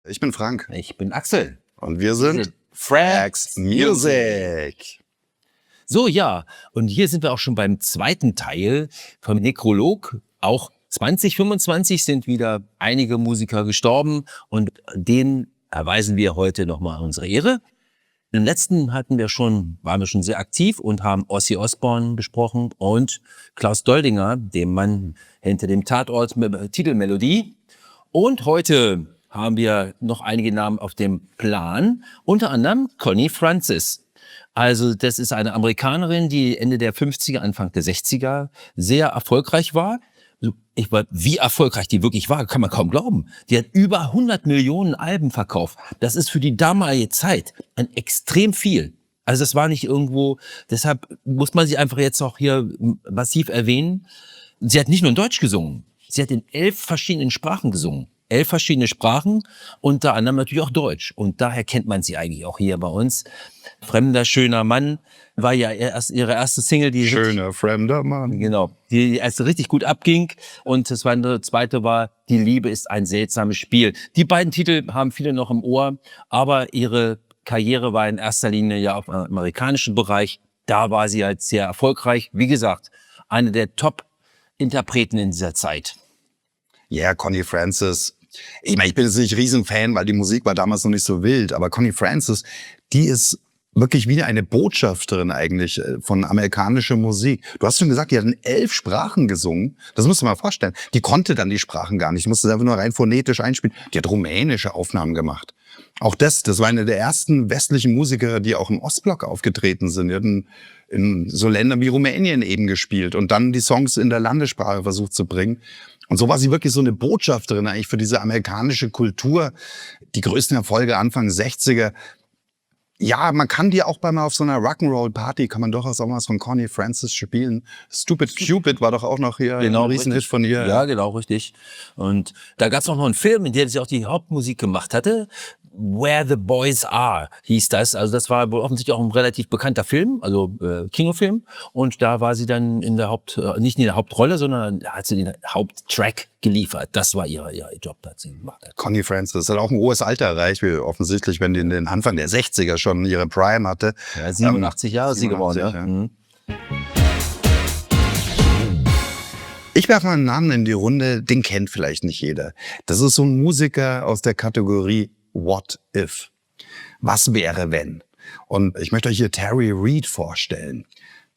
Ich bin Frank. Ich bin Axel. Und wir sind Frags Music. So, ja. Und hier sind wir auch schon beim zweiten Teil vom Nekrolog. Auch 2025 sind wieder einige Musiker gestorben und denen erweisen wir heute nochmal unsere Ehre. Im letzten waren wir schon sehr aktiv und haben Ozzy Osbourne besprochen und Klaus Doldinger, dem Mann hinter dem Tatort Titelmelodie. Und heute haben wir noch einige Namen auf dem Plan, unter anderem Connie Francis. Also das ist eine Amerikanerin, die Ende der 50er, Anfang der 60er sehr erfolgreich war. Wie erfolgreich die wirklich war, kann man kaum glauben. Die hat über 100 Millionen Alben verkauft. Das ist für die damalige Zeit ein extrem viel. Also das war nicht irgendwo, deshalb muss man sie einfach jetzt auch hier massiv erwähnen. Sie hat nicht nur in Deutsch gesungen, sie hat in 11 verschiedenen Sprachen gesungen. 11 verschiedene Sprachen, unter anderem natürlich auch Deutsch. Und daher kennt man sie eigentlich auch hier bei uns. Fremder, schöner Mann war ja ihre erste Single. Die Schöner, fremder Mann. Genau, die erste richtig gut abging. Und das zweite war Die Liebe ist ein seltsames Spiel. Die beiden Titel haben viele noch im Ohr, aber ihre Karriere war in erster Linie ja auf dem amerikanischen Bereich. Da war sie halt sehr erfolgreich. Wie gesagt, eine der Top-Interpreten in dieser Zeit. Ja, Connie Francis. Ich meine, ich bin jetzt nicht Riesenfan, weil die Musik war damals noch nicht so wild, aber Connie Francis, die ist wirklich wieder eine Botschafterin eigentlich von amerikanischer Musik. Du hast schon gesagt, die hat in 11 Sprachen gesungen. Das musst du dir mal vorstellen. Die konnte dann die Sprachen gar nicht. Die musste es einfach nur rein phonetisch einspielen. Die hat rumänische Aufnahmen gemacht. Auch das war eine der ersten westlichen Musiker, die auch im Ostblock aufgetreten sind. Die hatten in so Ländern wie Rumänien eben gespielt und dann die Songs in der Landessprache versucht zu bringen. Und so war sie wirklich so eine Botschafterin eigentlich für diese amerikanische Kultur. Die größten Erfolge Anfang 60er. Ja, man kann die auch auf so einer Rock'n'Roll-Party, kann man durchaus auch mal was von Connie Francis spielen. Stupid Cupid war doch auch noch hier genau, ein Riesenhit von ihr. Ja, genau, richtig. Und da gab's auch noch einen Film, in dem sie auch die Hauptmusik gemacht hatte. Where the Boys Are hieß das. Also das war wohl offensichtlich auch ein relativ bekannter Film, also Kinofilm. Und da war sie dann in der nicht in der Hauptrolle, sondern hat sie den Haupttrack geliefert. Das war ihr Job, das sie gemacht hat. Connie Francis hat auch ein hohes Alter erreicht, wie offensichtlich, wenn die in den Anfang der 60er schon ihre Prime hatte. Ja, 87 Jahre ist sie geworden. Ja. Mhm. Ich werfe mal einen Namen in die Runde, den kennt vielleicht nicht jeder. Das ist so ein Musiker aus der Kategorie What If? Was wäre, wenn? Und ich möchte euch hier Terry Reid vorstellen.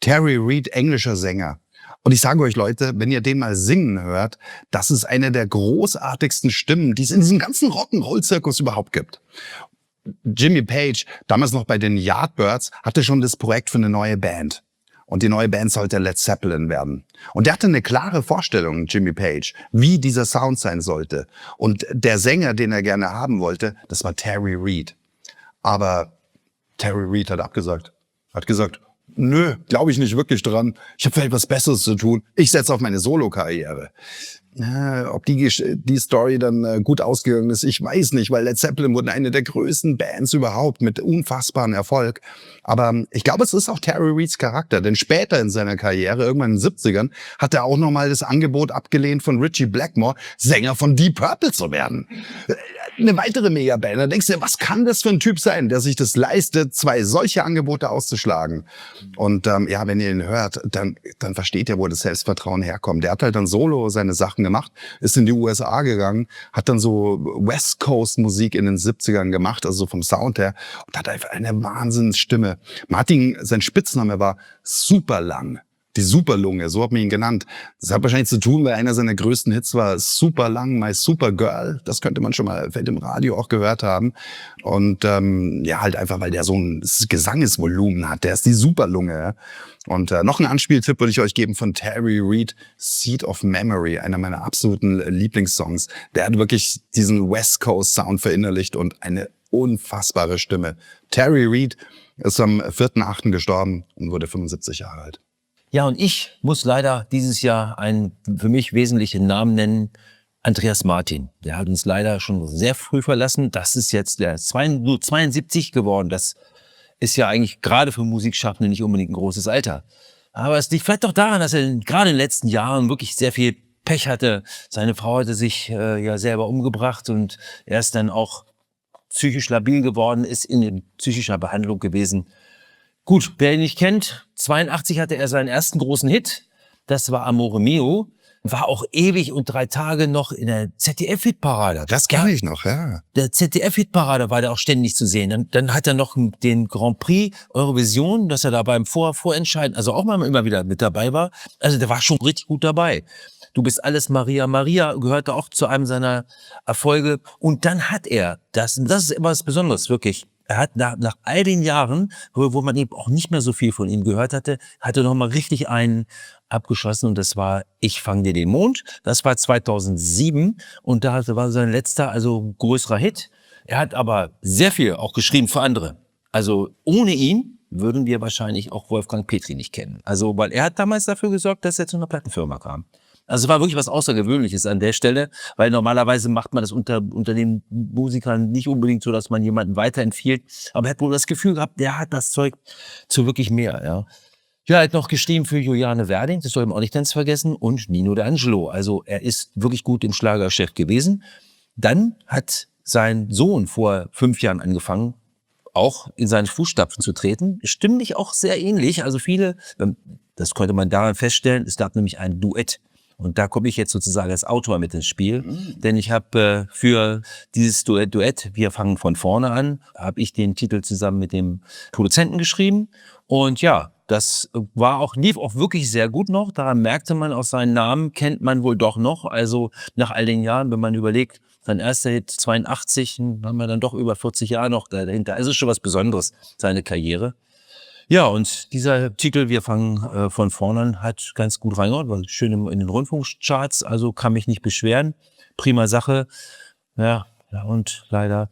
Terry Reid, englischer Sänger. Und ich sage euch, Leute, wenn ihr den mal singen hört, das ist eine der großartigsten Stimmen, die es in diesem ganzen Rock'n'Roll-Zirkus überhaupt gibt. Jimmy Page, damals noch bei den Yardbirds, hatte schon das Projekt für eine neue Band. Und die neue Band sollte Led Zeppelin werden. Und der hatte eine klare Vorstellung, Jimmy Page, wie dieser Sound sein sollte. Und der Sänger, den er gerne haben wollte, das war Terry Reid. Aber Terry Reid hat abgesagt. Hat gesagt, nö, glaube ich nicht wirklich dran. Ich habe vielleicht was Besseres zu tun. Ich setze auf meine Solo-Karriere. Ob die Story dann gut ausgegangen ist, ich weiß nicht, weil Led Zeppelin wurden eine der größten Bands überhaupt mit unfassbarem Erfolg. Aber ich glaube, es ist auch Terry Reids Charakter, denn später in seiner Karriere, irgendwann in den 70ern, hat er auch nochmal das Angebot abgelehnt von Ritchie Blackmore, Sänger von Deep Purple zu werden. Eine weitere Megaband. Da denkst du, was kann das für ein Typ sein, der sich das leistet, 2 solche Angebote auszuschlagen? Und ja, wenn ihr ihn hört, dann versteht ihr, wo das Selbstvertrauen herkommt. Der hat halt dann solo seine Sachen gemacht, ist in die USA gegangen, hat dann so West Coast Musik in den 70ern gemacht, also so vom Sound her, und hat einfach eine Wahnsinnsstimme. Martin, sein Spitzname war Superlang. Die Superlunge, so hat man ihn genannt. Das hat wahrscheinlich zu tun, weil einer seiner größten Hits war Superlang, My Supergirl. Das könnte man schon mal vielleicht im Radio auch gehört haben. Und ja, halt einfach, weil der so ein Gesangesvolumen hat. Der ist die Superlunge. Ja? Und noch einen Anspieltipp würde ich euch geben von Terry Reid, Seed of Memory, einer meiner absoluten Lieblingssongs. Der hat wirklich diesen West Coast Sound verinnerlicht und eine unfassbare Stimme. Terry Reid ist am 4.8. gestorben und wurde 75 Jahre alt. Ja, und ich muss leider dieses Jahr einen für mich wesentlichen Namen nennen, Andreas Martin. Der hat uns leider schon sehr früh verlassen. Das ist jetzt nur 72 geworden. Das ist ja eigentlich gerade für Musikschaffende nicht unbedingt ein großes Alter. Aber es liegt vielleicht doch daran, dass er gerade in den letzten Jahren wirklich sehr viel Pech hatte. Seine Frau hatte sich ja selber umgebracht und er ist dann auch psychisch labil geworden ist, in psychischer Behandlung gewesen. Gut, wer ihn nicht kennt, 82 hatte er seinen ersten großen Hit. Das war Amore Mio. War auch ewig und 3 Tage noch in der ZDF-Hitparade. Das kenne ich noch, ja. Der ZDF-Hitparade war da auch ständig zu sehen. Dann hat er noch den Grand Prix Eurovision, dass er da beim Vorentscheiden, also auch mal immer wieder mit dabei war. Also der war schon richtig gut dabei. Du bist alles Maria. Maria gehörte auch zu einem seiner Erfolge. Und dann hat er, das ist immer was Besonderes, wirklich. Er hat nach all den Jahren, wo man eben auch nicht mehr so viel von ihm gehört hatte, noch mal richtig einen abgeschossen und das war Ich fang dir den Mond. Das war 2007 und da war sein letzter, also größerer Hit. Er hat aber sehr viel auch geschrieben für andere. Also ohne ihn würden wir wahrscheinlich auch Wolfgang Petri nicht kennen. Also weil er hat damals dafür gesorgt, dass er zu einer Plattenfirma kam. Also es war wirklich was Außergewöhnliches an der Stelle, weil normalerweise macht man das unter den Musikern nicht unbedingt so, dass man jemanden weiterempfiehlt. Aber er hat wohl das Gefühl gehabt, der hat das Zeug zu wirklich mehr, ja. Ja, er hat noch geschrieben für Juliane Werding, das soll man auch nicht ganz vergessen, und Nino D'Angelo. Also er ist wirklich gut im Schlagergeschäft gewesen. Dann hat sein Sohn vor 5 Jahren angefangen, auch in seine Fußstapfen zu treten. Stimmlich auch sehr ähnlich. Also viele, das konnte man daran feststellen, es gab nämlich ein Duett. Und da komme ich jetzt sozusagen als Autor mit ins Spiel, denn ich habe für dieses Duett, wir fangen von vorne an, habe ich den Titel zusammen mit dem Produzenten geschrieben. Und ja, das lief auch wirklich sehr gut noch. Daran merkte man, auch seinen Namen kennt man wohl doch noch. Also nach all den Jahren, wenn man überlegt, sein erster Hit 82, haben wir dann doch über 40 Jahre noch dahinter. Also schon was Besonderes, seine Karriere. Ja, und dieser Titel, wir fangen von vorne an, hat ganz gut reingehauen, war schön in den Rundfunkcharts, also kann mich nicht beschweren. Prima Sache. Ja, und leider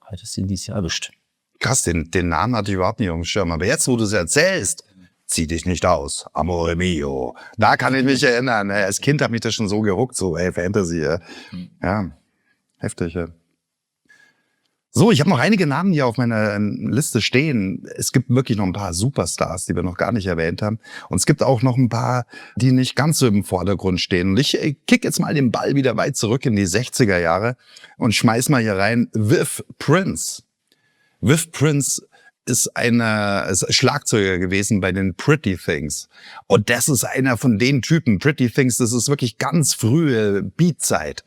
hat es ihn dieses Jahr erwischt. Krass, den Namen hatte ich überhaupt nicht auf dem Schirm. Aber jetzt, wo du es erzählst, zieh dich nicht aus, Amore Mio. Da kann ich mich erinnern. Als Kind hat mich das schon so gehuckt, so Fantasy. Ja, heftig. Ja. So, ich habe noch einige Namen hier auf meiner Liste stehen. Es gibt wirklich noch ein paar Superstars, die wir noch gar nicht erwähnt haben. Und es gibt auch noch ein paar, die nicht ganz so im Vordergrund stehen. Und ich kick jetzt mal den Ball wieder weit zurück in die 60er Jahre und schmeiß mal hier rein Viv Prince. Viv Prince ist Schlagzeuger gewesen bei den Pretty Things. Und das ist einer von den Typen. Pretty Things, das ist wirklich ganz frühe Beatzeit.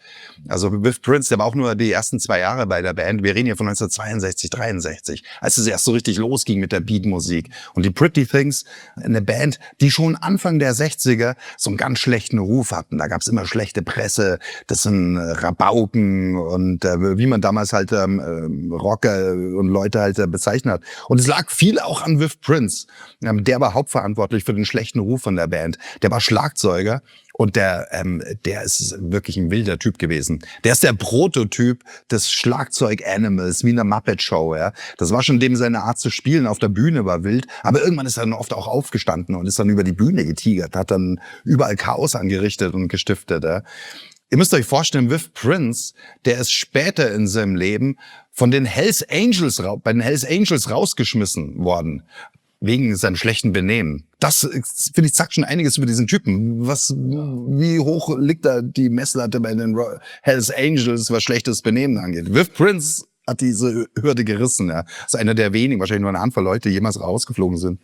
Also Viv Prince, der war auch nur die ersten 2 Jahre bei der Band. Wir reden hier von 1962, 63, als es erst so richtig losging mit der Beatmusik. Und die Pretty Things, eine Band, die schon Anfang der 60er so einen ganz schlechten Ruf hatten. Da gab's immer schlechte Presse, das sind Rabauken und wie man damals halt Rocker und Leute halt bezeichnet hat. Und es lag viel auch an Viv Prince. Der war hauptverantwortlich für den schlechten Ruf von der Band. Der war Schlagzeuger und der ist wirklich ein wilder Typ gewesen. Der ist der Prototyp des Schlagzeug-Animals, wie in der Muppet-Show. Ja. Das war schon dem seine Art zu spielen. Auf der Bühne war wild. Aber irgendwann ist er dann oft auch aufgestanden und ist dann über die Bühne getigert, hat dann überall Chaos angerichtet und gestiftet. Ja. Ihr müsst euch vorstellen, Viv Prince, der ist später in seinem Leben bei den Hells Angels rausgeschmissen worden. Wegen seinem schlechten Benehmen. Das, finde ich, sagt schon einiges über diesen Typen. Wie hoch liegt da die Messlatte bei den Hells Angels, was schlechtes Benehmen angeht? Viv Prince hat diese Hürde gerissen. Ja. Das ist einer der wenigen, wahrscheinlich nur eine Handvoll Leute, die jemals rausgeflogen sind.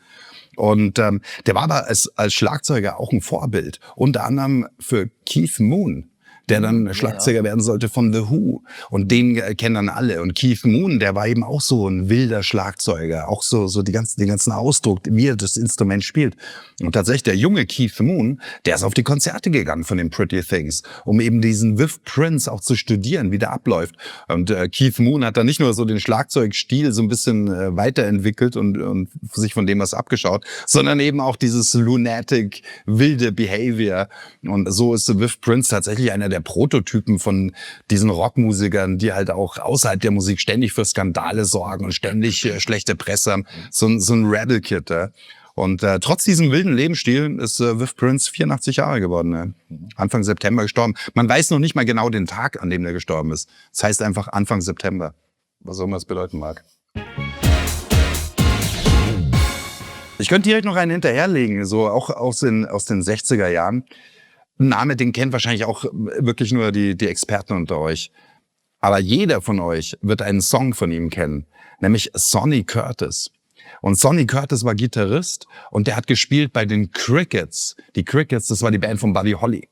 Und der war aber als Schlagzeuger auch ein Vorbild. Unter anderem für Keith Moon, der dann Schlagzeuger werden sollte von The Who. Und den kennen dann alle. Und Keith Moon, der war eben auch so ein wilder Schlagzeuger. Auch so den ganzen Ausdruck, wie er das Instrument spielt. Und tatsächlich, der junge Keith Moon, der ist auf die Konzerte gegangen von den Pretty Things, um eben diesen Viv Prince auch zu studieren, wie der abläuft. Und Keith Moon hat dann nicht nur so den Schlagzeugstil so ein bisschen weiterentwickelt und sich von dem was abgeschaut, sondern eben auch dieses lunatic, wilde Behavior. Und so ist Viv Prince tatsächlich einer der Prototypen von diesen Rockmusikern, die halt auch außerhalb der Musik ständig für Skandale sorgen und ständig schlechte Presse haben. So ein Rebel-Kid. Und trotz diesem wilden Lebensstil ist Viv Prince 84 Jahre geworden. Anfang September gestorben. Man weiß noch nicht mal genau den Tag, an dem er gestorben ist. Das heißt einfach Anfang September. Was auch immer das bedeuten mag. Ich könnte direkt noch einen hinterherlegen, so auch aus den 60er Jahren. Ein Name, den kennt wahrscheinlich auch wirklich nur die Experten unter euch. Aber jeder von euch wird einen Song von ihm kennen, nämlich Sonny Curtis. Und Sonny Curtis war Gitarrist und der hat gespielt bei den Crickets. Die Crickets, das war die Band von Buddy Holly.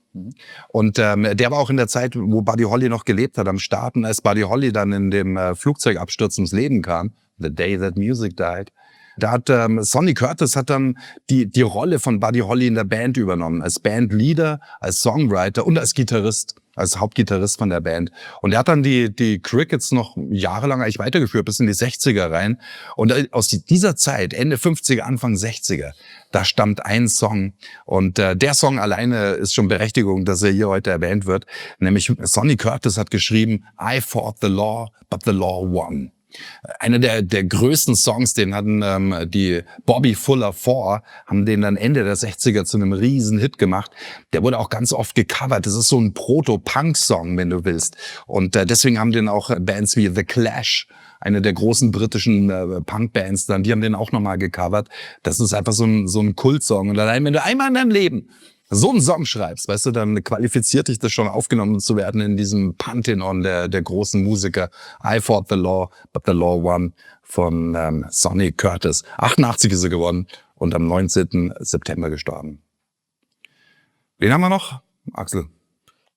Und der war auch in der Zeit, wo Buddy Holly noch gelebt hat, am Start. Und als Buddy Holly dann in dem Flugzeugabsturz ums Leben kam, The Day That Music Died, da hat Sonny Curtis hat dann die Rolle von Buddy Holly in der Band übernommen, als Bandleader, als Songwriter und als Gitarrist, als Hauptgitarrist von der Band. Und er hat dann die Crickets noch jahrelang eigentlich weitergeführt, bis in die 60er rein. Und aus dieser Zeit, Ende 50er, Anfang 60er, da stammt ein Song. Und der Song alleine ist schon Berechtigung, dass er hier heute erwähnt wird. Nämlich Sonny Curtis hat geschrieben, I fought the law, but the law won. Einer der größten Songs, den hatten die Bobby Fuller 4, haben den dann Ende der 60er zu einem riesen Hit gemacht. Der wurde auch ganz oft gecovert. Das ist so ein Proto-Punk-Song, wenn du willst. Und deswegen haben den auch Bands wie The Clash, eine der großen britischen Punk-Bands, dann, die haben den auch nochmal gecovert. Das ist einfach so ein Kultsong. Und allein, wenn du einmal in deinem Leben so einen Song schreibst, weißt du, dann qualifiziert dich das schon, aufgenommen zu werden in diesem Pantheon der großen Musiker. I fought the law, but the law won von Sonny Curtis. 88 ist er geworden und am 19. September gestorben. Wen haben wir noch? Axel.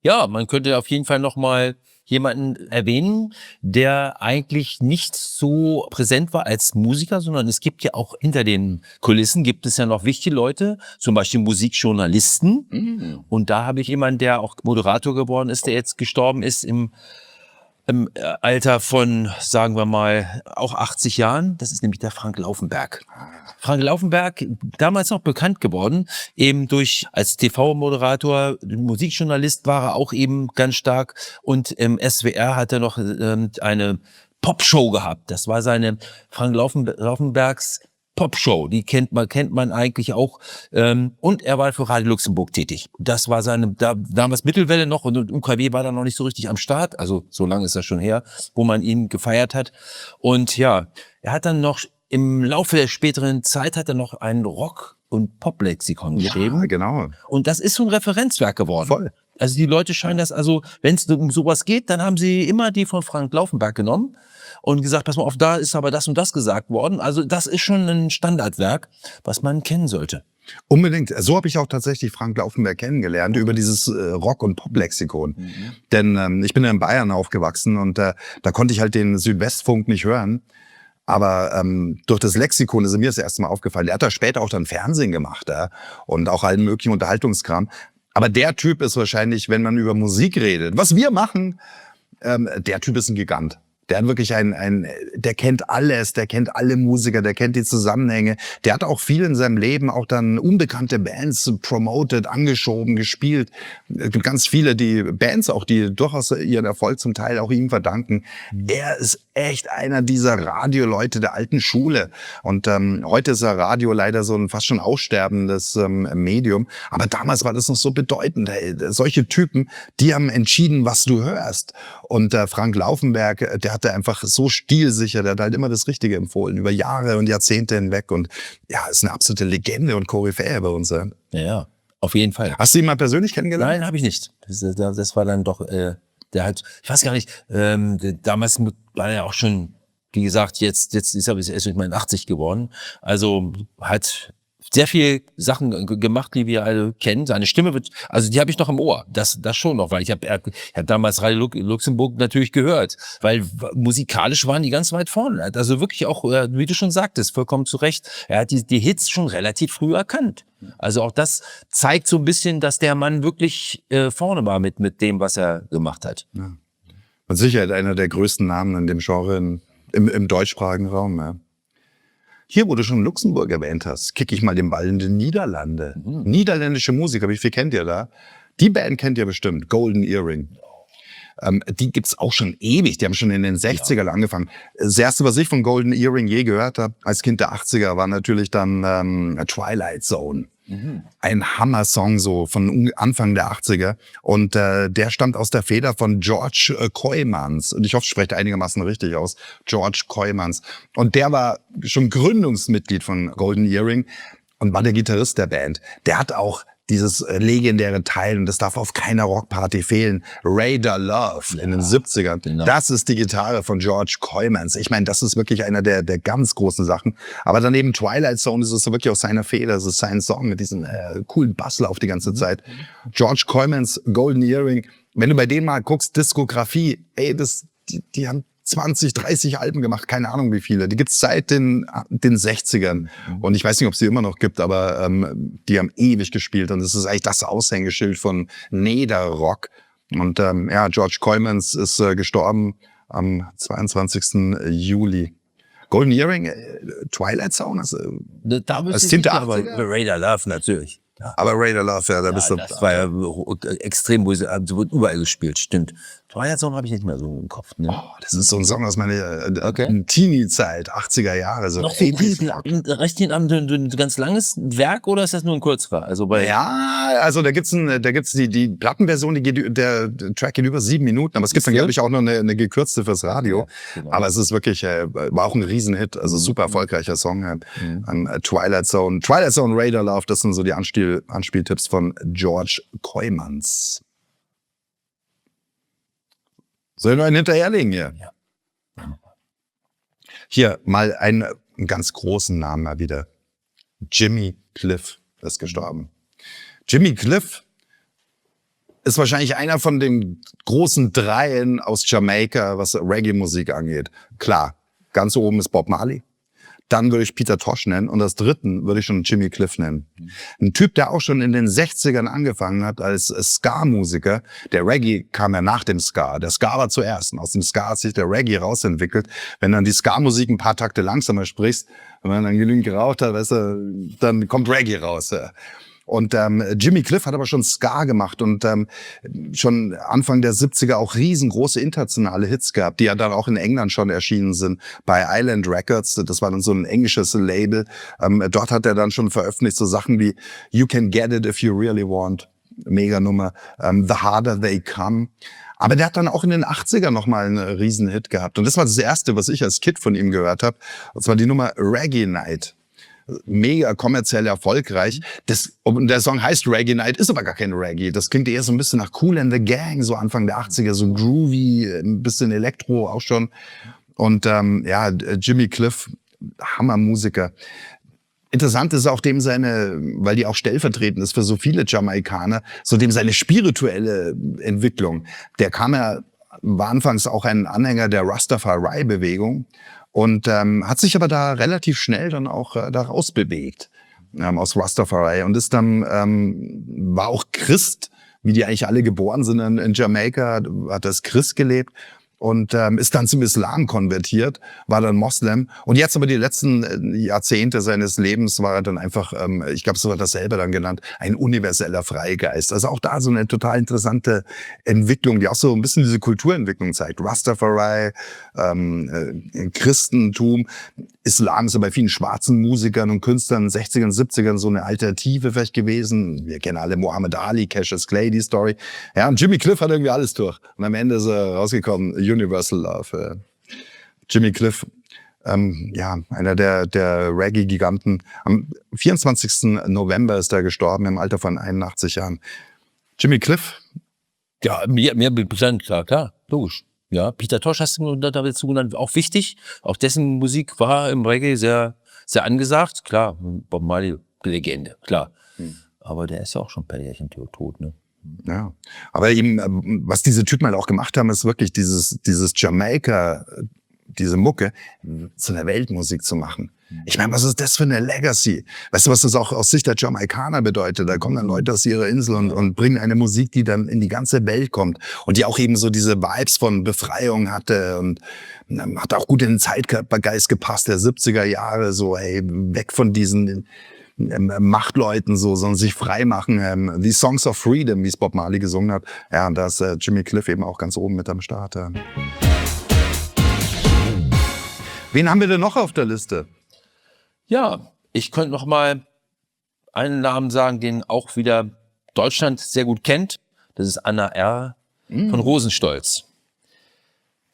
Ja, man könnte auf jeden Fall noch mal jemanden erwähnen, der eigentlich nicht so präsent war als Musiker, sondern es gibt ja auch hinter den Kulissen gibt es ja noch wichtige Leute, zum Beispiel Musikjournalisten. Und da habe ich jemanden, der auch Moderator geworden ist, der jetzt gestorben ist im Alter von, sagen wir mal, auch 80 Jahren. Das ist nämlich der Frank Laufenberg. Frank Laufenberg, damals noch bekannt geworden, eben als TV-Moderator, Musikjournalist war er auch eben ganz stark. Und im SWR hat er noch eine Popshow gehabt. Das war seine Frank Laufenbergs Popshow, die kennt man eigentlich auch. Und er war für Radio Luxemburg tätig. Das war damals Mittelwelle noch und UKW war da noch nicht so richtig am Start. Also so lange ist das schon her, wo man ihn gefeiert hat. Und ja, er hat dann noch im Laufe der späteren Zeit hat er noch ein Rock- und Pop-Lexikon geschrieben. Ja, genau. Und das ist so ein Referenzwerk geworden. Voll. Also die Leute scheinen das, wenn es um sowas geht, dann haben sie immer die von Frank Laufenberg genommen und gesagt, pass mal auf, da ist aber das und das gesagt worden. Also das ist schon ein Standardwerk, was man kennen sollte. Unbedingt. So habe ich auch tatsächlich Frank Laufenberg kennengelernt, über dieses Rock- und Pop-Lexikon. Denn ich bin ja in Bayern aufgewachsen und da konnte ich halt den Südwestfunk nicht hören. Aber durch das Lexikon ist mir das erste Mal aufgefallen. Der hat da später auch dann Fernsehen gemacht, ja, und auch allen möglichen Unterhaltungskram. Aber der Typ ist wahrscheinlich, wenn man über Musik redet, was wir machen, der Typ ist ein Gigant. Der hat wirklich der kennt alles, der kennt alle Musiker, der kennt die Zusammenhänge. Der hat auch viel in seinem Leben auch dann unbekannte Bands promoted, angeschoben, gespielt. Es gibt ganz viele, die Bands auch, die durchaus ihren Erfolg zum Teil auch ihm verdanken. Er ist echt einer dieser Radioleute der alten Schule. Und heute ist Radio leider so ein fast schon aussterbendes Medium. Aber damals war das noch so bedeutend. Hey, solche Typen, die haben entschieden, was du hörst. Und Frank Laufenberg, der hatte einfach so stilsicher, der hat halt immer das Richtige empfohlen, über Jahre und Jahrzehnte hinweg. Und ja, ist eine absolute Legende und Koryphäe bei uns. Ja, auf jeden Fall. Hast du ihn mal persönlich kennengelernt? Nein, habe ich nicht. Das war dann doch, der hat, ich weiß gar nicht, damals war er auch schon, wie gesagt, jetzt ist er erst mit meinen 80 geworden. Also hat sehr viel Sachen gemacht, die wir alle kennen. Seine Stimme die habe ich noch im Ohr. Das schon noch, weil ich hab damals Radio Luxemburg natürlich gehört, weil musikalisch waren die ganz weit vorne. Also wirklich auch, wie du schon sagtest, vollkommen zu Recht. Er hat die Hits schon relativ früh erkannt. Also auch das zeigt so ein bisschen, dass der Mann wirklich vorne war mit dem, was er gemacht hat. Ja. Mit Sicherheit einer der größten Namen in dem Genre im deutschsprachigen Raum. Ja. Hier, wo du schon Luxemburg erwähnt hast, kicke ich mal den Ball in die Niederlande. Niederländische Musiker, wie viel kennt ihr da? Die Band kennt ihr bestimmt, Golden Earring. Die gibt's auch schon ewig, die haben schon in den 60ern angefangen. Das erste, was ich von Golden Earring je gehört habe, als Kind der 80er, war natürlich dann Twilight Zone. Ein Hammer-Song so von Anfang der 80er. Und der stammt aus der Feder von George Kooijmans. Und ich hoffe, ich spreche einigermaßen richtig aus. George Kooijmans. Und der war schon Gründungsmitglied von Golden Earring und war der Gitarrist der Band. Der hat auch dieses legendäre Teil, und das darf auf keiner Rockparty fehlen, Radar Love in den 70ern. Genau. Das ist die Gitarre von George Coymans. Ich meine, das ist wirklich einer der ganz großen Sachen. Aber daneben Twilight Zone ist es wirklich aus seiner Feder. Das ist sein Song mit diesem coolen Basslauf die ganze Zeit. George Coymans Golden Earring. Wenn du bei denen mal guckst, Diskografie, ey, die haben 20, 30 Alben gemacht, keine Ahnung wie viele. Die gibt's seit den 60ern. Und ich weiß nicht, ob es die immer noch gibt, aber die haben ewig gespielt. Und das ist eigentlich das Aushängeschild von Nederrock. Und George Coymans ist gestorben am 22. Juli. Golden Earring, Twilight Zone? Da als ich Tinte nicht, aber 80er? Radar Love natürlich. Ja. Aber Radar Love, ja, da bist du... Das war ja extrem, wird überall gespielt, stimmt. Twilight Zone habe ich nicht mehr so im Kopf. Ne? Oh, das ist so ein Song aus meiner Okay. Teenie-Zeit, 80er Jahre. So Noch viel, 80s. recht ein ganz langes Werk oder ist das nur ein Kürzerer? Also bei Ja, also da gibt's die Plattenversion, der Track geht über 7 Minuten, aber es gibt dann, glaube ich, auch noch eine gekürzte fürs Radio. Ja, genau. Aber es ist wirklich, war auch ein Riesenhit, also super erfolgreicher Song. Twilight Zone, Radar Love, das sind so die Anspieltipps von George Coymans. Soll ich noch einen hinterherlegen hier? Ja. Hier mal einen ganz großen Namen mal wieder. Jimmy Cliff ist gestorben. Jimmy Cliff ist wahrscheinlich einer von den großen Dreien aus Jamaika, was Reggae-Musik angeht. Klar, ganz oben ist Bob Marley. Dann würde ich Peter Tosh nennen. Und als dritten würde ich schon Jimmy Cliff nennen. Ein Typ, der auch schon in den 60ern angefangen hat als Ska-Musiker. Der Reggae kam ja nach dem Ska. Der Ska war zuerst. Und aus dem Ska hat sich der Reggae rausentwickelt. Wenn dann die Ska-Musik ein paar Takte langsamer sprichst, wenn man dann genügend geraucht hat, weißt du, dann kommt Reggae raus. Ja. Und Jimmy Cliff hat aber schon Ska gemacht und schon Anfang der 70er auch riesengroße internationale Hits gehabt, die ja dann auch in England schon erschienen sind, bei Island Records. Das war dann so ein englisches Label. Dort hat er dann schon veröffentlicht so Sachen wie You Can Get It If You Really Want, mega Nummer, The Harder They Come. Aber der hat dann auch in den 80ern nochmal einen Riesenhit gehabt. Und das war das erste, was ich als Kid von ihm gehört habe. Und zwar die Nummer Reggae Night. Mega kommerziell erfolgreich. Und der Song heißt Reggae Night, ist aber gar kein Reggae. Das klingt eher so ein bisschen nach Kool and the Gang, so Anfang der 80er, so groovy, ein bisschen Elektro auch schon. Und Jimmy Cliff, Hammermusiker. Interessant ist auch weil die auch stellvertretend ist für so viele Jamaikaner, so dem seine spirituelle Entwicklung. War anfangs auch ein Anhänger der Rastafari-Bewegung. Und hat sich aber da relativ schnell dann auch da rausbewegt aus Rastafari und ist dann war auch Christ, wie die eigentlich alle geboren sind in Jamaika, hat als Christ gelebt und ist dann zum Islam konvertiert, war dann Moslem und jetzt aber die letzten Jahrzehnte seines Lebens war er dann einfach, ich glaube, so hat er das selber dann genannt, ein universeller Freigeist. Also auch da so eine total interessante Entwicklung, die auch so ein bisschen diese Kulturentwicklung zeigt. Rastafari, Christentum, Islam ist ja bei vielen schwarzen Musikern und Künstlern in den 60ern, 70ern so eine Alternative vielleicht gewesen. Wir kennen alle Muhammad Ali, Cassius Clay, die Story. Ja, und Jimmy Cliff hat irgendwie alles durch. Und am Ende ist er rausgekommen, Universal Love. Jimmy Cliff, einer der Reggae-Giganten. Am 24. November ist er gestorben, im Alter von 81 Jahren. Jimmy Cliff? Ja, mir bekannt, klar, logisch. Ja, Peter Tosh hast du dazu genannt, auch wichtig. Auch dessen Musik war im Reggae sehr, sehr angesagt. Klar, Bob Marley, Legende, klar. Aber der ist ja auch schon ein paar Jährchen tot, ne? Ja, aber eben, was diese Typen halt auch gemacht haben, ist wirklich dieses Jamaika, diese Mucke zu einer Weltmusik zu machen. Ich meine, was ist das für eine Legacy? Weißt du, was das auch aus Sicht der Jamaikaner bedeutet? Da kommen dann Leute aus ihrer Insel und bringen eine Musik, die dann in die ganze Welt kommt und die auch eben so diese Vibes von Befreiung hatte und hat auch gut in den Zeitgeist gepasst der 70er Jahre, so weg von diesen Machtleuten sondern sich frei machen. Die Songs of Freedom, wie es Bob Marley gesungen hat. Ja, und da ist Jimmy Cliff eben auch ganz oben mit am Start. Wen haben wir denn noch auf der Liste? Ja, ich könnte noch mal einen Namen sagen, den auch wieder Deutschland sehr gut kennt. Das ist Anna R. von Rosenstolz.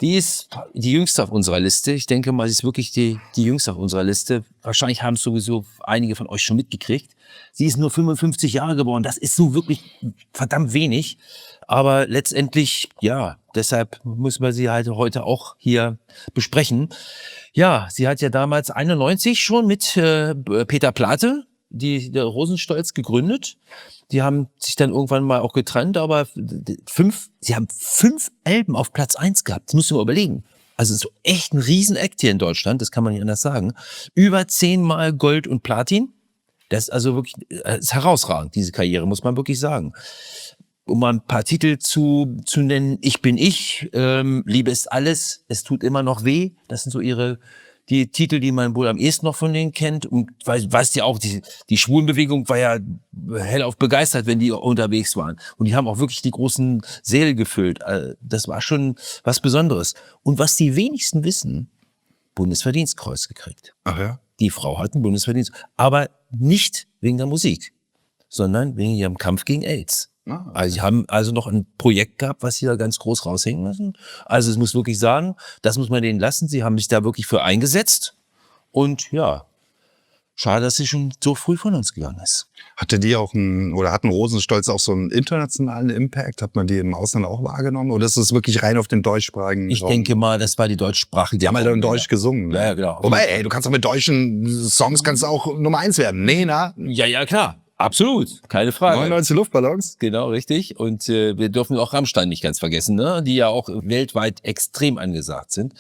Die ist die jüngste auf unserer Liste. Ich denke mal, sie ist wirklich die jüngste auf unserer Liste. Wahrscheinlich haben es sowieso einige von euch schon mitgekriegt. Sie ist nur 55 Jahre geworden. Das ist so wirklich verdammt wenig. Aber letztendlich, ja, deshalb müssen wir sie halt heute auch hier besprechen. Ja, sie hat ja damals 91 schon mit Peter Plate der Rosenstolz gegründet. Die haben sich dann irgendwann mal auch getrennt, aber sie haben 5 Alben auf Platz 1 gehabt. Das musst du mal überlegen. Also so echt ein Riesen-Act hier in Deutschland, das kann man nicht anders sagen. Über 10-mal Gold und Platin. Das ist also wirklich, das ist herausragend, diese Karriere, muss man wirklich sagen. Um mal ein paar Titel zu nennen: Ich bin ich, Liebe ist alles, es tut immer noch weh. Das sind so die Titel, die man wohl am ehesten noch von denen kennt. Und weißt ja auch, die Schwulenbewegung war ja hellauf begeistert, wenn die unterwegs waren. Und die haben auch wirklich die großen Säle gefüllt. Das war schon was Besonderes. Und was die wenigsten wissen, Bundesverdienstkreuz gekriegt. Ach ja? Die Frau hat einen Bundesverdienst, aber nicht wegen der Musik, sondern wegen ihrem Kampf gegen AIDS. Ah, Also sie haben also noch ein Projekt gehabt, was sie da ganz groß raushängen lassen. Also es muss wirklich sagen, das muss man denen lassen. Sie haben sich da wirklich für eingesetzt. Und ja, schade, dass sie schon so früh von uns gegangen ist. Hatte die auch hatten Rosenstolz auch so einen internationalen Impact? Hat man die im Ausland auch wahrgenommen? Oder ist es wirklich rein auf den deutschsprachigen Ich Raum? denke mal, das war die deutschsprachige. Die haben halt in Deutsch gesungen. Ja, genau. Wobei, ey, du kannst auch mit deutschen Songs auch Nummer 1 werden. Nena, Ja, klar. Absolut. Keine Frage. 99 Luftballons. Genau, richtig. Und wir dürfen auch Rammstein nicht ganz vergessen, ne? Die ja auch weltweit extrem angesagt sind.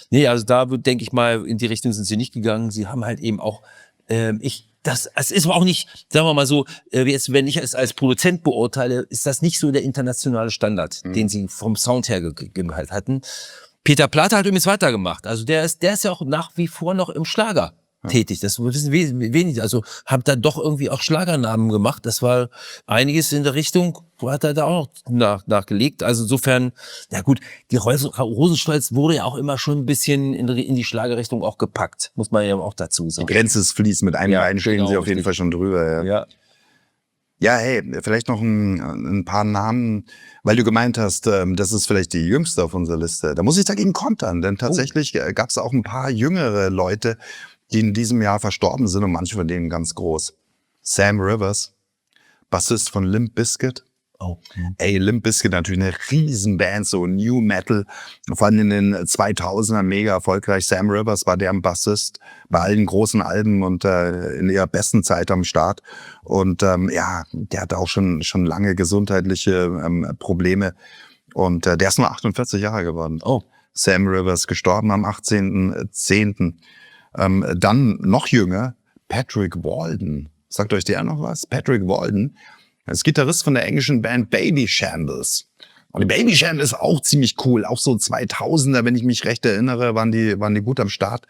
Nee, also da denke ich mal, in die Richtung sind sie nicht gegangen. Sie haben halt eben auch, es ist aber auch nicht, sagen wir mal so, jetzt, wenn ich es als Produzent beurteile, ist das nicht so der internationale Standard, den sie vom Sound her halt hatten. Peter Plate hat übrigens weitergemacht. Also der ist ja auch nach wie vor noch im Schlager tätig. Das wissen wenig. Also haben da doch irgendwie auch Schlagernamen gemacht. Das war einiges in der Richtung, wo hat er da auch noch nachgelegt. Also insofern, ja gut, die Rosenstolz wurde ja auch immer schon ein bisschen in die Schlagerrichtung auch gepackt, muss man ja auch dazu Die sagen. Grenze ist fließend. Mit einem Bein stehen genau, sie auf jeden richtig. Fall schon drüber. Ja. Ja, hey, vielleicht noch ein paar Namen, weil du gemeint hast, das ist vielleicht die jüngste auf unserer Liste. Da muss ich dagegen kontern, denn tatsächlich gab es auch ein paar jüngere Leute, die in diesem Jahr verstorben sind und manche von denen ganz groß. Sam Rivers, Bassist von Limp Bizkit. Oh. Ey, Limp Bizkit natürlich eine Riesenband, so New Metal, vor allem in den 2000ern mega erfolgreich. Sam Rivers war deren Bassist bei allen großen Alben und in ihrer besten Zeit am Start. Und der hatte auch schon lange gesundheitliche Probleme und der ist nur 48 Jahre geworden. Oh. Sam Rivers, gestorben am 18.10. Dann noch jünger, Patrick Walden. Sagt euch der noch was? Patrick Walden ist Gitarrist von der englischen Band Baby Shambles. Und die Baby Shambles ist auch ziemlich cool. Auch so 2000er, wenn ich mich recht erinnere, waren die gut am Start.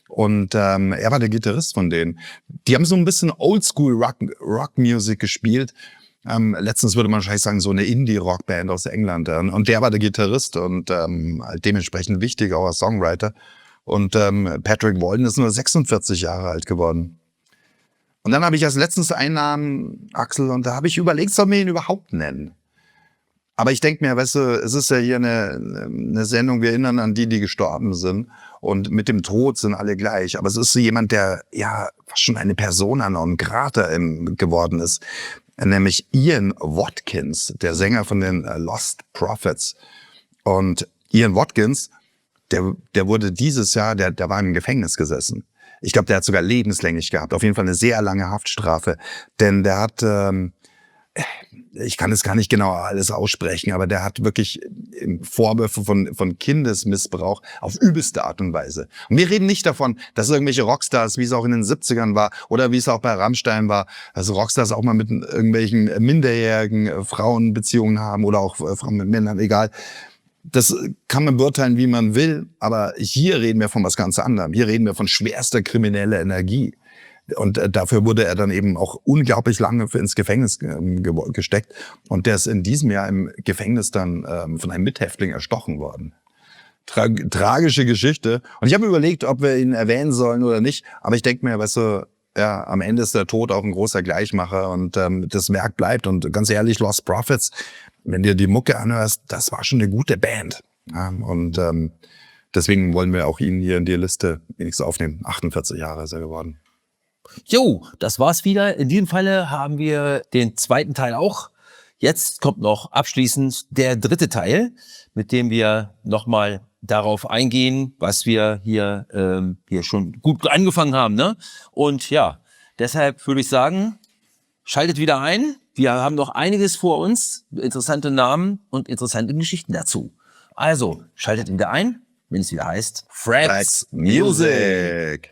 Und er war der Gitarrist von denen. Die haben so ein bisschen Oldschool Rock-Music gespielt. Letztens würde man wahrscheinlich sagen, so eine Indie-Rock-Band aus England. Und der war der Gitarrist und dementsprechend wichtig, auch als Songwriter. Und Patrick Walden ist nur 46 Jahre alt geworden. Und dann habe ich als letztens einen Namen, Axel, und da habe ich überlegt, soll man ihn überhaupt nennen? Aber ich denke mir, weißt du, es ist ja hier eine Sendung, wir erinnern an die gestorben sind. Und mit dem Tod sind alle gleich. Aber es ist so jemand, der ja fast schon eine Persona non grata geworden ist. Nämlich Ian Watkins, der Sänger von den Lost Prophets. Und Ian Watkins, der wurde dieses Jahr, der war im Gefängnis gesessen. Ich glaube, der hat sogar lebenslänglich gehabt. Auf jeden Fall eine sehr lange Haftstrafe. Denn der hat, ich kann es gar nicht genau alles aussprechen, aber der hat wirklich Vorwürfe von Kindesmissbrauch auf übelste Art und Weise. Und wir reden nicht davon, dass irgendwelche Rockstars, wie es auch in den 70ern war oder wie es auch bei Rammstein war, also Rockstars auch mal mit irgendwelchen minderjährigen Frauen Beziehungen haben oder auch Frauen mit Männern, egal. Das kann man beurteilen, wie man will, aber hier reden wir von was ganz anderem. Hier reden wir von schwerster krimineller Energie. Und dafür wurde er dann eben auch unglaublich lange ins Gefängnis gesteckt. Und der ist in diesem Jahr im Gefängnis dann von einem Mithäftling erstochen worden. Tragische Geschichte. Und ich habe überlegt, ob wir ihn erwähnen sollen oder nicht. Aber ich denke mir, weißt du, ja, am Ende ist der Tod auch ein großer Gleichmacher und das Werk bleibt. Und ganz ehrlich, Lost Prophets, wenn dir die Mucke anhörst, das war schon eine gute Band. Ja, und deswegen wollen wir auch ihn hier in die Liste wenigstens aufnehmen. 48 Jahre ist er geworden. Jo, das war's wieder. In diesem Falle haben wir den zweiten Teil auch. Jetzt kommt noch abschließend der dritte Teil, mit dem wir nochmal darauf eingehen, was wir hier schon gut angefangen haben. Ne? Und ja, deshalb würde ich sagen, schaltet wieder ein. Wir haben noch einiges vor uns, interessante Namen und interessante Geschichten dazu. Also, schaltet wieder ein, wenn es wieder heißt Frags Music.